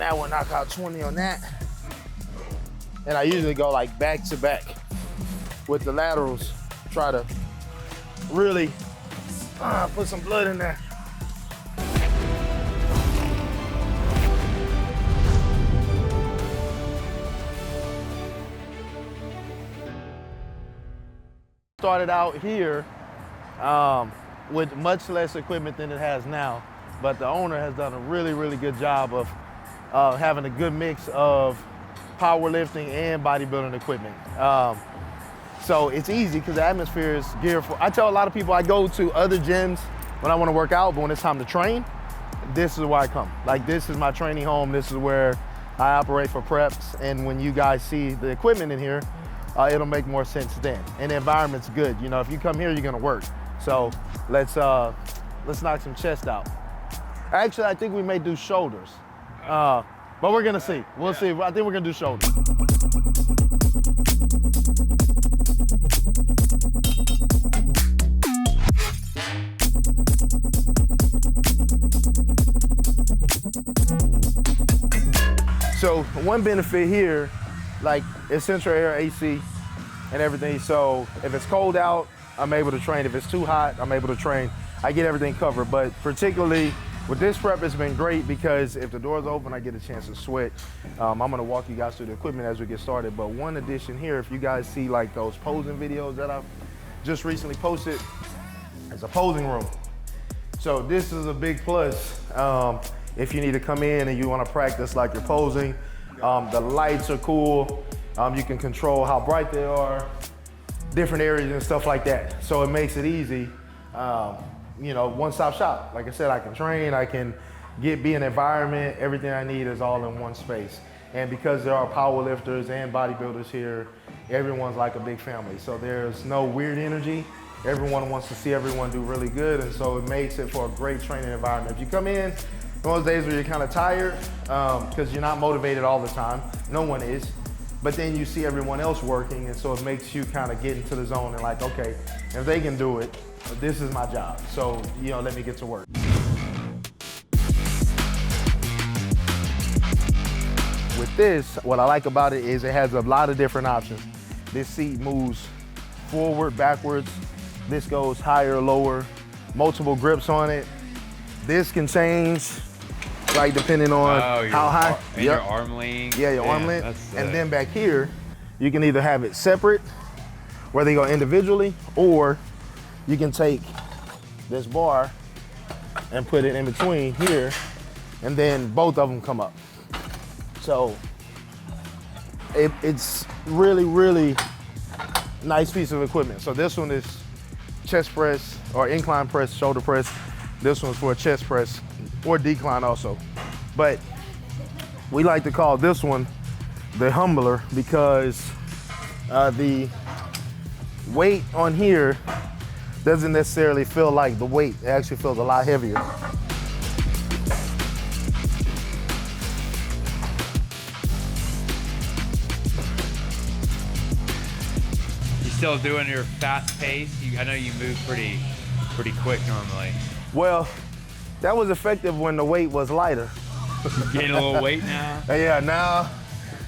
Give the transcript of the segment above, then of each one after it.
that one, knock out 20 on that. And I usually go like back to back with the laterals. Try to really put some blood in there. Started out here with much less equipment than it has now, but the owner has done a really, really good job of having a good mix of powerlifting and bodybuilding equipment. So it's easy because the atmosphere is geared for, I tell a lot of people I go to other gyms when I want to work out, but when it's time to train, this is where I come. Like, this is my training home. This is where I operate for preps. And when you guys see the equipment in here, it'll make more sense then. And the environment's good. You know, if you come here, you're gonna work. So let's knock some chest out. Actually, I think we may do shoulders. But we're gonna see. We'll see. I think we're gonna do shoulders. So one benefit here, like, it's central air, AC, and everything. So if it's cold out, I'm able to train. If it's too hot, I'm able to train. I get everything covered. But particularly with this prep, it's been great because if the door's open, I get a chance to sweat. I'm gonna walk you guys through the equipment as we get started. But one addition here, if you guys see like those posing videos that I've just recently posted, it's a posing room. So this is a big plus. If you need to come in and you wanna practice like you're posing, the lights are cool. You can control how bright they are, different areas and stuff like that. So it makes it easy, you know, one-stop shop. Like I said, I can train, I can be in an environment, everything I need is all in one space. And because there are power lifters and bodybuilders here, everyone's like a big family. So there's no weird energy. Everyone wants to see everyone do really good, and so it makes it for a great training environment. If you come in those days where you're kind of tired, because you're not motivated all the time, no one is, but then you see everyone else working, and so it makes you kind of get into the zone and like, okay, if they can do it, this is my job. So, you know, let me get to work. With this, what I like about it is it has a lot of different options. This seat moves forward, backwards. This goes higher, lower, multiple grips on it. This can change, right, depending on how high. Your arm length. Yeah, your arm length. And then back here, you can either have it separate, where they go individually, or you can take this bar and put it in between here, and then both of them come up. So it's really, really nice piece of equipment. So this one is chest press or incline press, shoulder press. This one's for a chest press or decline also. But we like to call this one the humbler because the weight on here doesn't necessarily feel like the weight. It actually feels a lot heavier. You still doing your fast pace? I know you move pretty quick normally. Well, that was effective when the weight was lighter. Getting a little weight now? Yeah, now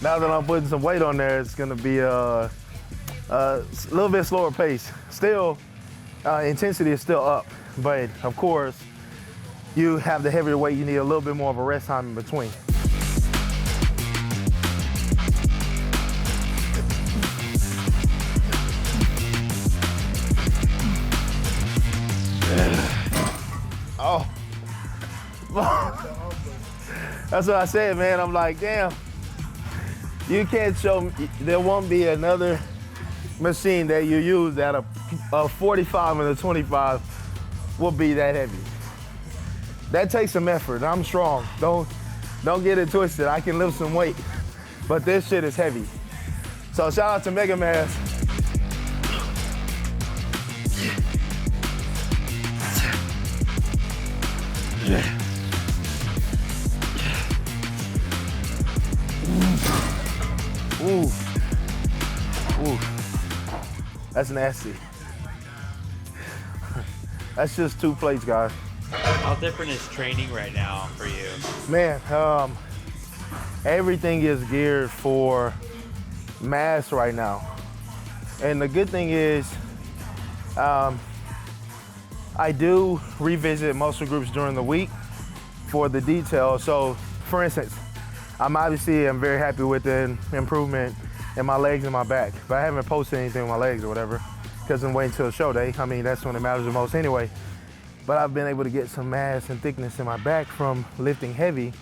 that I'm putting some weight on there, it's gonna be a little bit slower pace. Still, intensity is still up, but of course, you have the heavier weight, you need a little bit more of a rest time in between. Oh, that's what I said, man. I'm like, damn, you can't show me, there won't be another machine that you use that a 45 and a 25 will be that heavy. That takes some effort. I'm strong. Don't get it twisted. I can lift some weight, but this shit is heavy. So shout out to Mega Mass. Ooh. Ooh. That's nasty. That's just 2 plates, guys. How different is training right now for you? Man, everything is geared for mass right now. And the good thing is, I do revisit muscle groups during the week for the detail. So for instance, I'm very happy with the improvement in my legs and my back, but I haven't posted anything with my legs or whatever, because I'm waiting till show day. I mean, that's when it matters the most anyway. But I've been able to get some mass and thickness in my back from lifting heavy,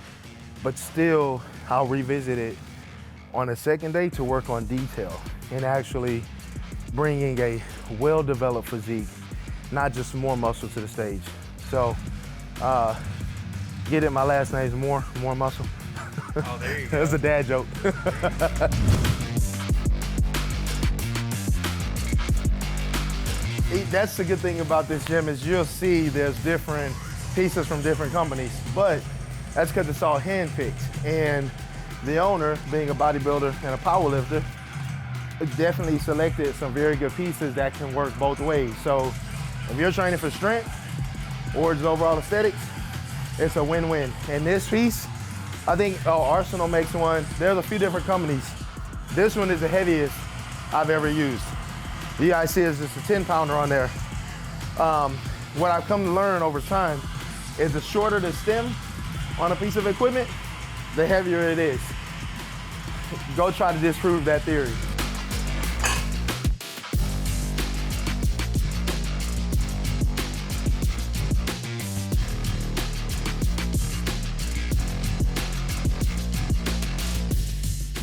but still I'll revisit it on the second day to work on detail and actually bringing a well-developed physique, not just more muscle to the stage. So, get it, my last name's Moore muscle. Oh, there you go. That's a dad joke. That's the good thing about this gym is you'll see there's different pieces from different companies, but that's because it's all handpicked. And the owner, being a bodybuilder and a powerlifter, definitely selected some very good pieces that can work both ways. So if you're training for strength or just overall aesthetics, it's a win-win. And this piece, I think Arsenal makes one. There's a few different companies. This one is the heaviest I've ever used. You guys see it's just a 10-pounder on there. What I've come to learn over time is the shorter the stem on a piece of equipment, the heavier it is. Go try to disprove that theory.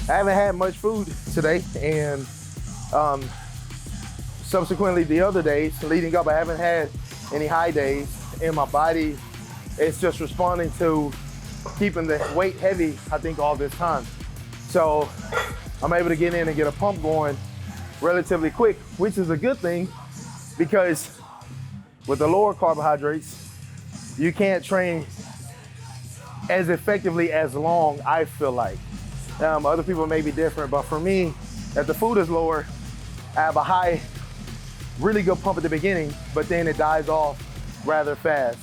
I haven't had much food today, and subsequently the other days leading up, I haven't had any high days, and my body is just responding to keeping the weight heavy, I think, all this time. So I'm able to get in and get a pump going relatively quick, which is a good thing, because with the lower carbohydrates, you can't train as effectively as long, I feel like. Other people may be different, but for me, if the food is lower, I have a high, really good pump at the beginning, but then it dies off rather fast.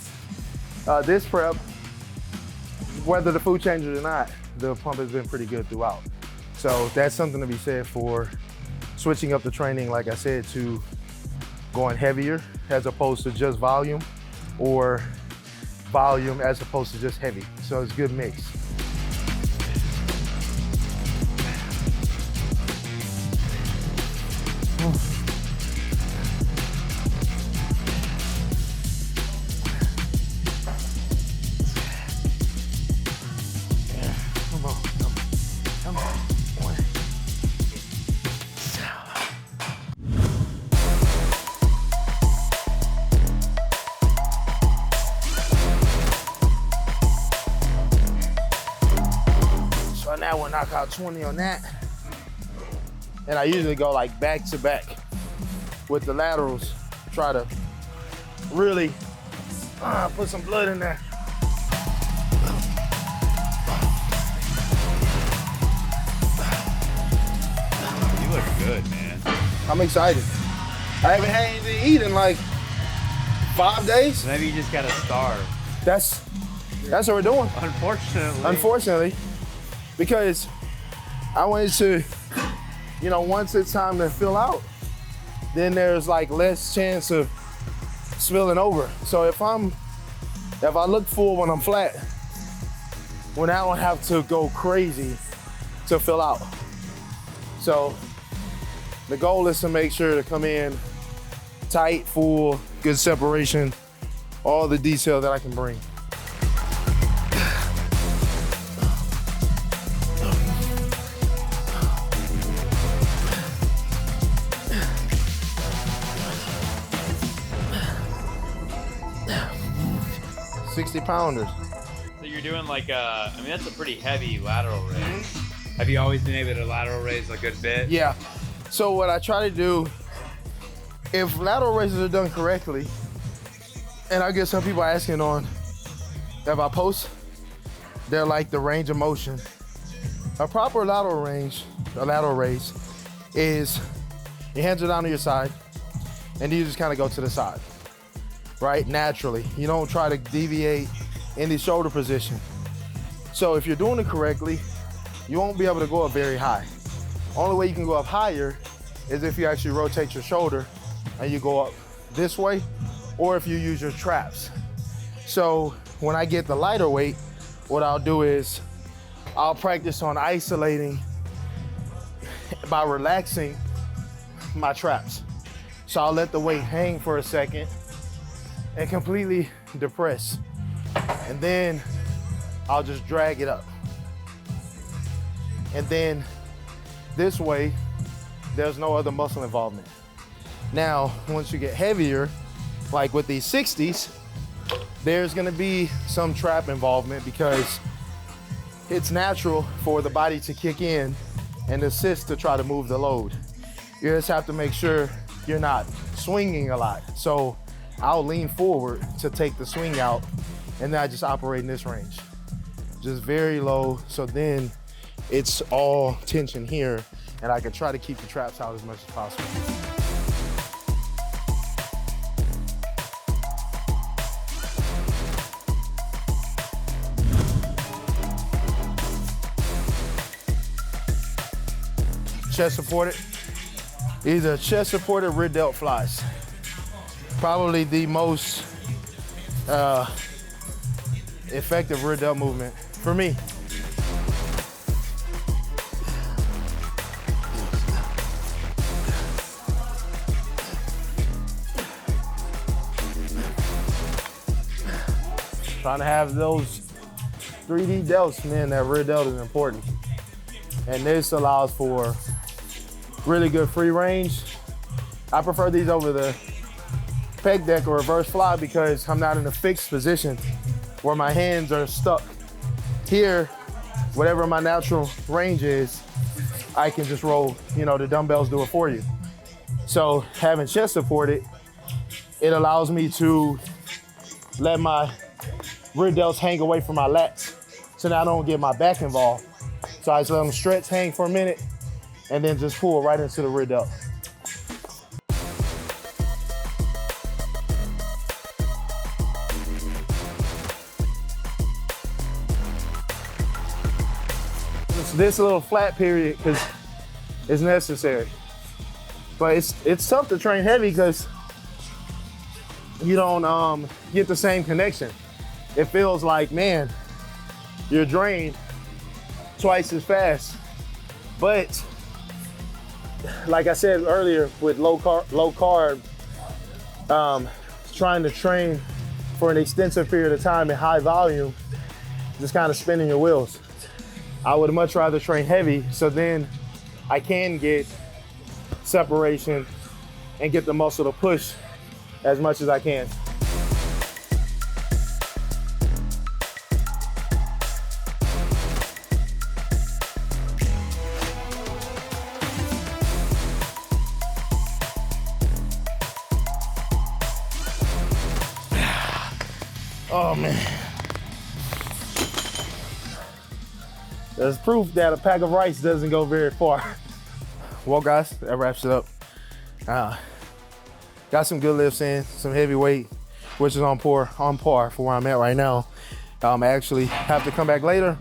This prep, whether the food changes or not, the pump has been pretty good throughout. So that's something to be said for switching up the training, like I said, to going heavier as opposed to just volume, or volume as opposed to just heavy. So it's a good mix. So now we'll knock out 20 on that. And I usually go like back to back with the laterals. Try to really put some blood in there. You look good, man. I'm excited. I haven't had anything to eat in like 5 days. Maybe you just gotta starve. That's what we're doing. Unfortunately. Because I wanted to, once it's time to fill out, then there's like less chance of spilling over. So if I look full when I'm flat, when I don't have to go crazy to fill out. So the goal is to make sure to come in tight, full, good separation, all the detail that I can bring. $60-pounders. So you're doing like that's a pretty heavy lateral raise. Have you always been able to lateral raise a good bit? Yeah. So what I try to do, if lateral raises are done correctly, and I get some people asking on if I post, they're like the range of motion. A proper lateral raise is your hands are down to your side, and you just kind of go to the side, right? Naturally. You don't try to deviate in the shoulder position. So if you're doing it correctly, you won't be able to go up very high. Only way you can go up higher is if you actually rotate your shoulder and you go up this way, or if you use your traps. So when I get the lighter weight, what I'll do is I'll practice on isolating by relaxing my traps. So I'll let the weight hang for a second and completely depress. And then I'll just drag it up. And then this way, there's no other muscle involvement. Now, once you get heavier, like with these 60s, there's gonna be some trap involvement because it's natural for the body to kick in and assist to try to move the load. You just have to make sure you're not swinging a lot. So I'll lean forward to take the swing out, and then I just operate in this range. Just very low, so then it's all tension here, and I can try to keep the traps out as much as possible. Chest supported, either chest supported rear delt flies. Probably the most effective rear delt movement for me. Trying to have those 3D delts, man, that rear delt is important. And this allows for really good free range. I prefer these over the peg deck or reverse fly because I'm not in a fixed position where my hands are stuck. Here, whatever my natural range is, I can just roll, you know, the dumbbells do it for you. So having chest supported, it allows me to let my rear delts hang away from my lats so that I don't get my back involved. So I just let them stretch, hang for a minute, and then just pull right into the rear delt. This little flat period because it's necessary. But it's tough to train heavy because you don't get the same connection. It feels like, man, you're drained twice as fast. But like I said earlier, with low carb, trying to train for an extensive period of time in high volume, just kind of spinning your wheels. I would much rather train heavy so then I can get separation and get the muscle to push as much as I can. Oh man. There's proof that a pack of rice doesn't go very far. Well guys, that wraps it up. Got some good lifts in, some heavy weight, which is on par for where I'm at right now. I actually have to come back later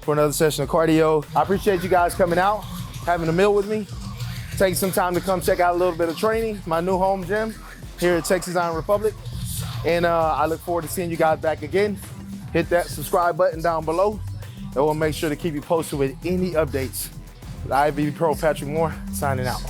for another session of cardio. I appreciate you guys coming out, having a meal with me, taking some time to come check out a little bit of training, my new home gym here at Texas Iron Republic. And I look forward to seeing you guys back again. Hit that subscribe button down below, and we'll make sure to keep you posted with any updates. IFBB Pro Patrick Moore, signing out.